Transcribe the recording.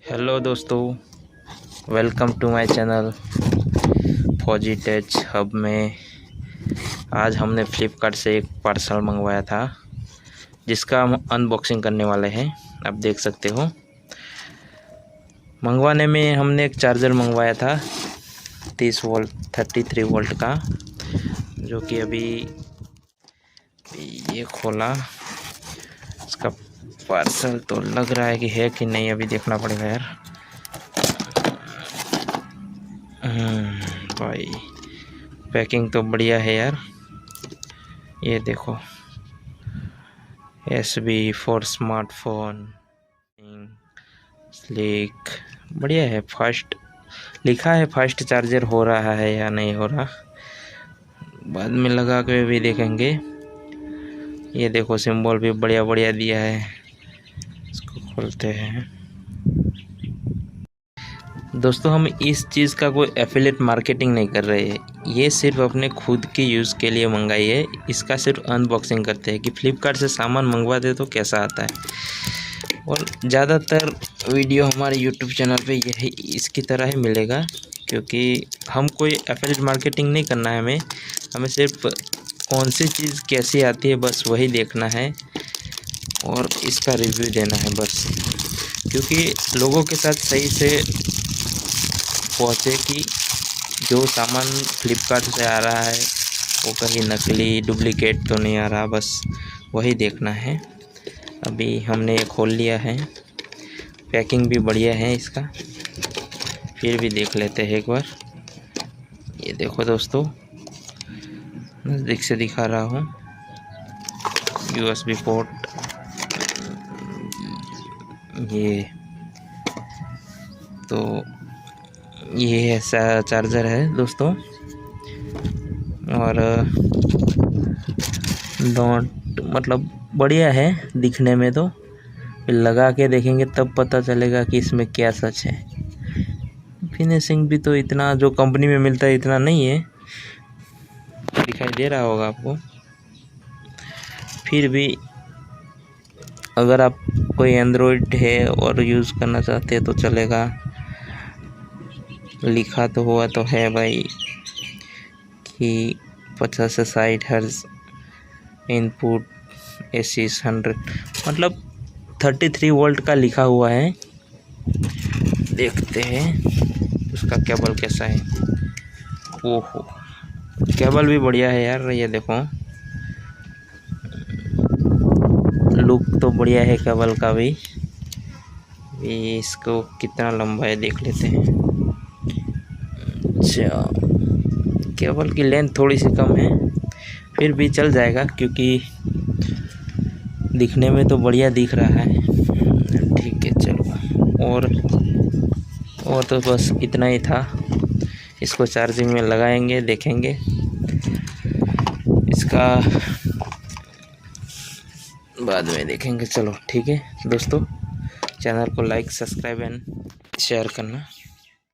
Hello दोस्तों, welcome to my channel फौजी टेच hub में। आज हमने फ्लिपकार्ट से एक पार्सल मंगवाया था जिसका हम अनबॉक्सिंग करने वाले हैं। आप देख सकते हो, मंगवाने में हमने एक चार्जर मंगवाया था 30 वोल्ट 33 वोल्ट का, जो कि अभी ये खोला। इसका पार्सल तो लग रहा है कि है कि नहीं, अभी देखना पड़ेगा यार। भाई पैकिंग तो बढ़िया है यार। ये देखो, USB फॉर स्मार्टफोन, स्लिक, बढ़िया है। फास्ट लिखा है, फास्ट चार्जर हो रहा है या नहीं हो रहा, बाद में लगा के भी देखेंगे। ये देखो, सिंबल भी बढ़िया बढ़िया दिया है। इसको खोलते हैं। दोस्तों, हम इस चीज़ का कोई एफिलिएट मार्केटिंग नहीं कर रहे हैं, ये सिर्फ अपने खुद के यूज़ के लिए मंगाई है। इसका सिर्फ अनबॉक्सिंग करते हैं कि फ्लिपकार्ट से सामान मंगवाते तो कैसा आता है। और ज़्यादातर वीडियो हमारे यूट्यूब चैनल पे यही इसकी तरह ही मिलेगा, क्योंकि हम कोई एफिलिएट मार्केटिंग नहीं करना है। हमें सिर्फ कौन सी चीज़ कैसी आती है बस वही देखना है और इसका रिव्यू देना है बस, क्योंकि लोगों के साथ सही से पहुँचे कि जो सामान फ्लिपकार्ट से आ रहा है वो कहीं नकली डुप्लीकेट तो नहीं आ रहा, बस वही देखना है। अभी हमने ये खोल लिया है, पैकिंग भी बढ़िया है इसका। फिर भी देख लेते हैं एक बार। ये देखो दोस्तों, नज़दीक से दिखा रहा हूँ। USB पोर्ट, ये तो ये ऐसा चार्जर है दोस्तों। और मतलब बढ़िया है दिखने में, तो फिर लगा के देखेंगे तब पता चलेगा कि इसमें क्या सच है। फिनिशिंग भी तो इतना जो कंपनी में मिलता है इतना नहीं है, दिखाई दे रहा होगा आपको। फिर भी अगर आप कोई एंड्रॉयड है और यूज़ करना चाहते हैं तो चलेगा। लिखा तो हुआ तो है भाई कि 50 से 60 हर्ट्ज इनपुट, AC 100, मतलब 33 वोल्ट का लिखा हुआ है। देखते हैं उसका केबल कैसा है। ओहो, केबल भी बढ़िया है यार। ये देखो, लुक तो बढ़िया है केबल का भी। इसको कितना लंबा है देख लेते हैं। अच्छा, केबल की लेंथ थोड़ी सी कम है, फिर भी चल जाएगा क्योंकि दिखने में तो बढ़िया दिख रहा है। ठीक है, चलो। और तो बस इतना ही था। इसको चार्जिंग में लगाएंगे, देखेंगे इसका बाद में देखेंगे। चलो ठीक है दोस्तों, चैनल को लाइक, सब्सक्राइब एंड शेयर करना।